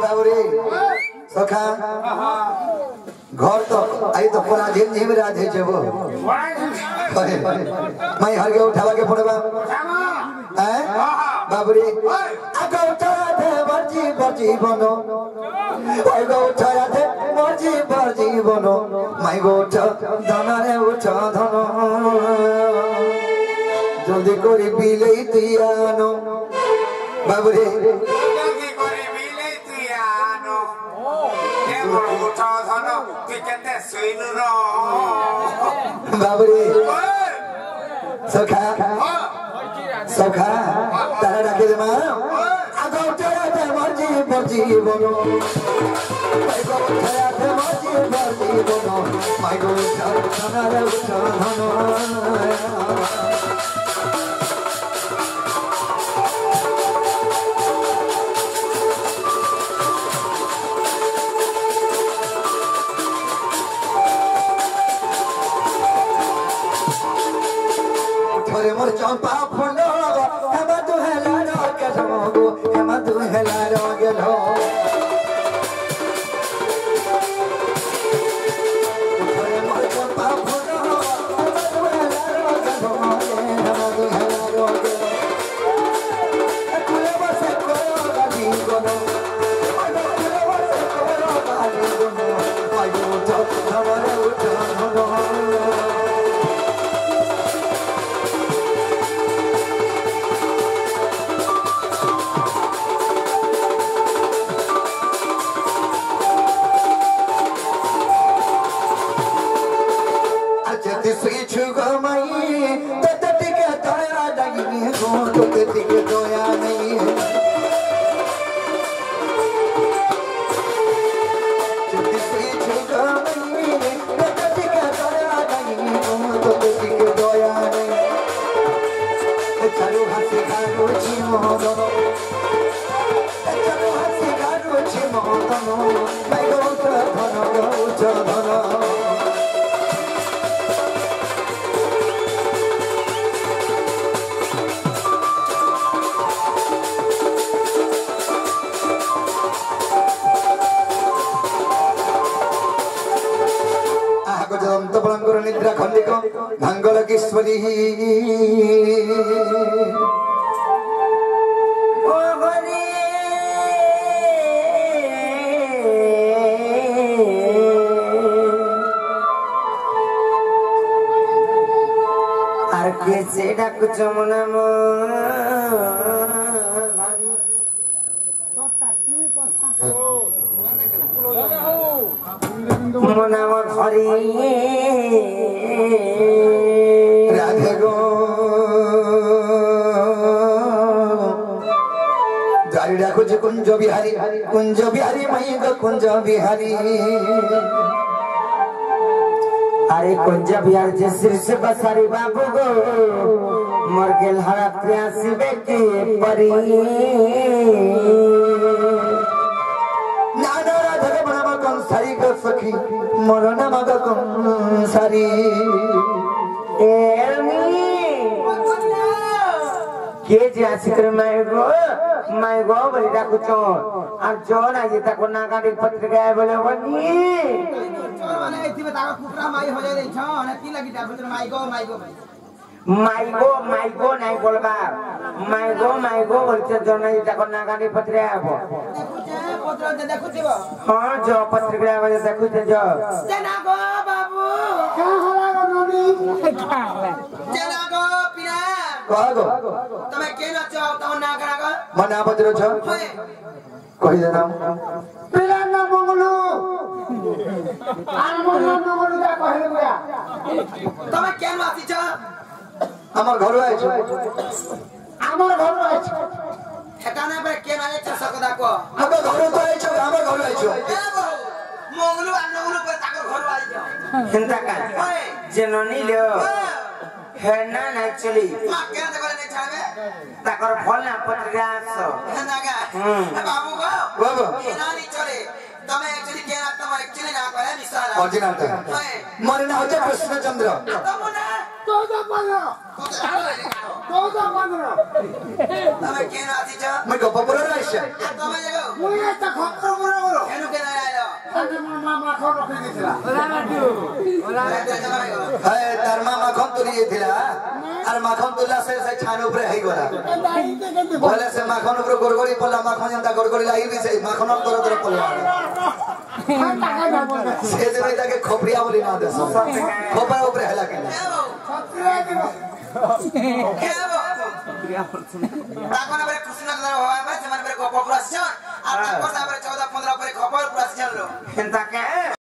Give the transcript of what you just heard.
बाबूरे सखा घर तो आई तो पूरा झिम झिम राधे जब मैं हर के उठावा के पड़वा हैं बाबूरे आगो उठा दे बर्जी बर्जी बनो ओए गो उठा दे बर्जी बर्जी बनो मैं गो उठा धना रे उठा धनो जल्दी कोरी बिले तियानो बाबूरे जल्दी कोरी बिले तियानो ये मोर उठा धनो टिकते सुइनु रो बाबूरे सखा सखा तारा डाके दे मां आगो उठा दे मर्जी मर्जी बनो आगो उठा दे मर्जी मर्जी बनो मैं गो उठा धना रे उठा धनो मोर चंपा फूलो हम तू हेला रोग गो हम तू हेला रोग लो मोर चंपा फूलो हम तू हेला रोग गो हम तू हेला रोग कुले बसे कोरो गाली गोनो कुले बसे कोरो गाली गोनो आयो तो हमारे उठो धनो निद्रा खंडिक भांगल किश्वरी আর কেসে ডাকুছ মনাম মনাম ধরি রাধে গো জারি ডাকুছ কুঞ্জ বিহারী মাই গো কুঞ্জ বিহারী अरे कुंज बिहार जे शीर्ष बसारी बाबू गो मर गेल हरा प्यासी बेटी परी नाना राधा के बना कौन सारी को सखी मरो ना मगा कौन सारी एनी के जे आशिकर मैं गो बड़ी डाकू चोर और चोर आज तक नागाड़ी पत्रिका बोले बनी माने इतिबे ताका कुकरा माई हो जाय छ न की लागि डाबु माइगो নাই বলবা মাইগো বলছে জনাই তাকো নাগানি পত্রে আবো দেখুছে হ্যাঁ জ পত্রিকা আবো দেখুছে জ জানা গো বাবু কা হলা গো নবী জানা গো পিরা কগো তুমি কেন চাও তো নাগরা গো মনা পত্র ছ কই জানা পিরা না মঙ্গলু আর মঙ্গলু যা কইলে গয়া তুমি কেন আসিছ আমার ঘর আইছো ठिकाना पे केन आए छ सकदा को अब घर तो आइছো আমার ঘর আইছো मंगलू आ नंगलू पे ताको घर आइছো हिंदा का जननी लो है ना एक्चुअली मा केन देबे नै छाबे ताकर फल ना पत्रिका आछो नागा बाबू गो बाबू नानी चले तमे एक्चुअली केन तमे एक्चुअली ना करे निसारा ओरिजिनल मरे ना होते कृष्णचंद्र तमना तो जा पालो ତମେ କେନ ଆସିଛ ମୁଁ ଗପପୁର ରହିଛି ତମେ ଯାଅ ମୁଁ ଏଟା ଖପର ମୋର ମୋର କେନୁ କେନ ଆଇଲ ତାଙ୍କ ମାମା ଖ ରଖି ଦେଇଥିଲା ହେ ତାର ମା ମାଖନ ତୁଲି ଯାଇଥିଲା আর মাখন তুলা সে ছান উপরে হই গলা বলে সে মাখন উপরে গড়গড়ি পড়লা মাখন যেটা গড়গড়ি লাগি সে মাখন তরে তরে পড়লা সে দিন তাকে খপরিয়া বলি না দেশ খপরা উপরে হেলা কেন তারপরে পরে কৃষ্ণচন্দ্র হয় মানে সেমানে পরে গপ পুরাছন আর তারপর 14-15 পরে খবর পুরাছন লো তাকে